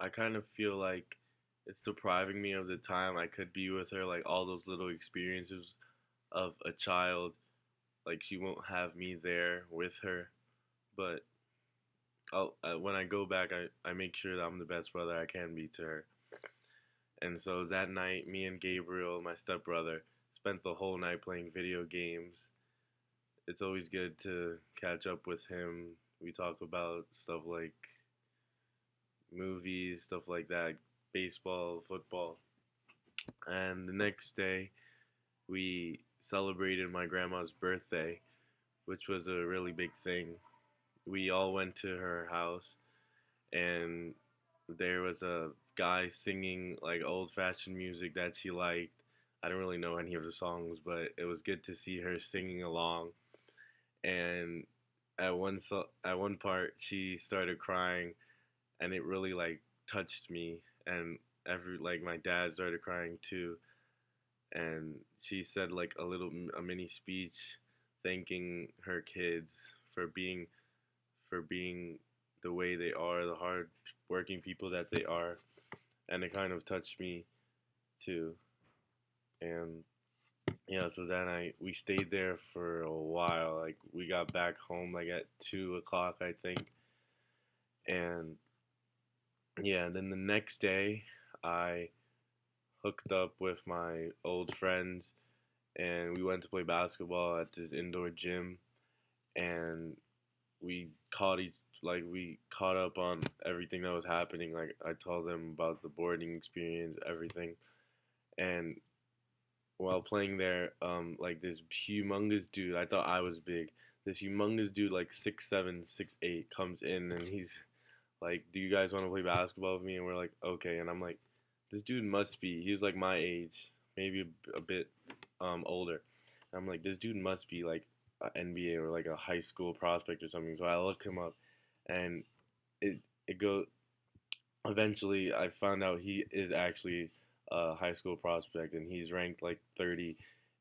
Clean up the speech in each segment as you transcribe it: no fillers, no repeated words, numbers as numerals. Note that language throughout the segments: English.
I kind of feel like it's depriving me of the time I could be with her, like all those little experiences of a child. Like she won't have me there with her, but when I go back, I make sure that I'm the best brother I can be to her. And so that night, me and Gabriel, my stepbrother, spent the whole night playing video games. It's always good to catch up with him. We talk about stuff like movies, stuff like that, baseball, football. And the next day, we celebrated my grandma's birthday, which was a really big thing. We all went to her house, and there was a guy singing like old fashioned music that she liked. I don't really know any of the songs, but it was good to see her singing along. And at one part, she started crying, and it really like touched me. And every like my dad started crying too. And she said like a mini speech thanking her kids for being the way they are, the hard working people that they are, and it kind of touched me too. And yeah, so then I we stayed there for a while. Like we got back home like at 2 o'clock, I think. And yeah, and then the next day I hooked up with my old friends and we went to play basketball at this indoor gym, and we caught each we caught up on everything that was happening. Like I told them about the boarding experience, everything. And while playing there, like this humongous dude, I thought I was big. This humongous dude, like 6'7", 6'8", comes in and he's like, "Do you guys want to play basketball with me?" And we're like, "Okay." And I'm like, "This dude must be." He was like my age, maybe a bit older. And I'm like, "This dude must be like an NBA or like a high school prospect or something." So I look him up, and it it go. Eventually, I found out he is actually a high school prospect, and he's ranked like 30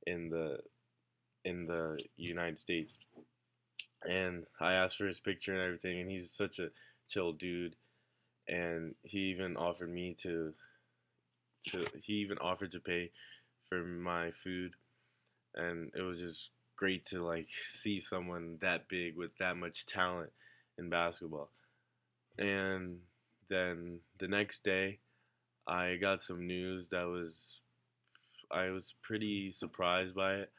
in the United States. And I asked for his picture and everything, and he's such a chill dude. And he even offered to pay for my food, and it was just great to like see someone that big with that much talent in basketball. And then the next day, I got some news that I was pretty surprised by it.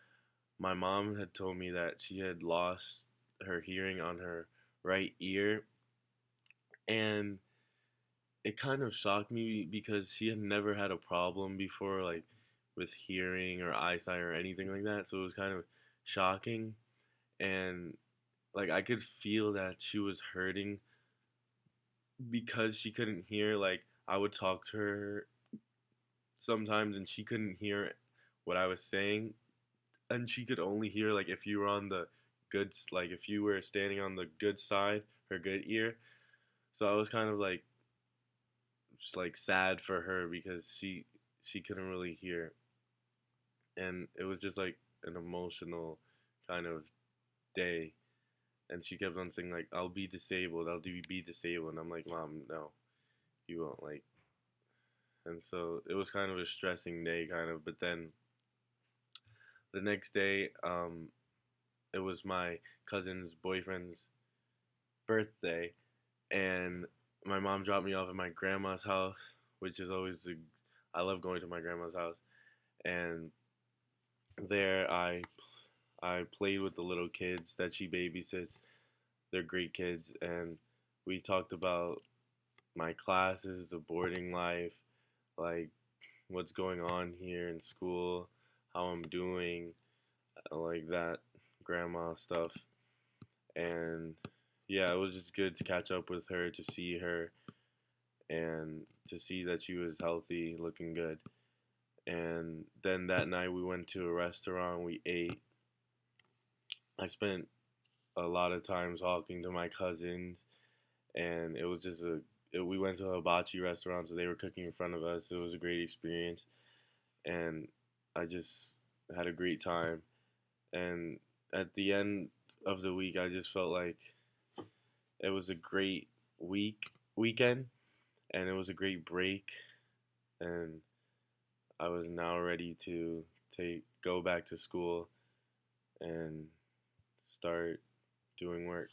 My mom had told me that she had lost her hearing on her right ear, and it kind of shocked me because she had never had a problem before, like with hearing or eyesight or anything like that. So it was kind of shocking, and like I could feel that she was hurting because she couldn't hear. Like I would talk to her sometimes, and she couldn't hear what I was saying, and she could only hear like if you were on the like if you were standing on the good side, her good ear. So I was kind of like just like sad for her because she couldn't really hear, and it was just like an emotional kind of day. And she kept on saying like, "I'll be disabled, be disabled," and I'm like, "Mom, no, you won't." Like, and so it was kind of a stressing day, kind of. But then the next day, it was my cousin's boyfriend's birthday, and my mom dropped me off at my grandma's house, which is always I love going to my grandma's house. And there I played with the little kids that she babysits. They're great kids, and we talked about my classes, the boarding life, like what's going on here in school, how I'm doing, like that grandma stuff. And yeah, it was just good to catch up with her, to see her, and to see that she was healthy, looking good. And then that night we went to a restaurant, we ate. I spent a lot of time talking to my cousins, and it was just we went to a hibachi restaurant, so they were cooking in front of us. It was a great experience, and I just had a great time. And at the end of the week, I just felt like it was a great weekend, and it was a great break, and I was now ready to take go back to school and start doing work.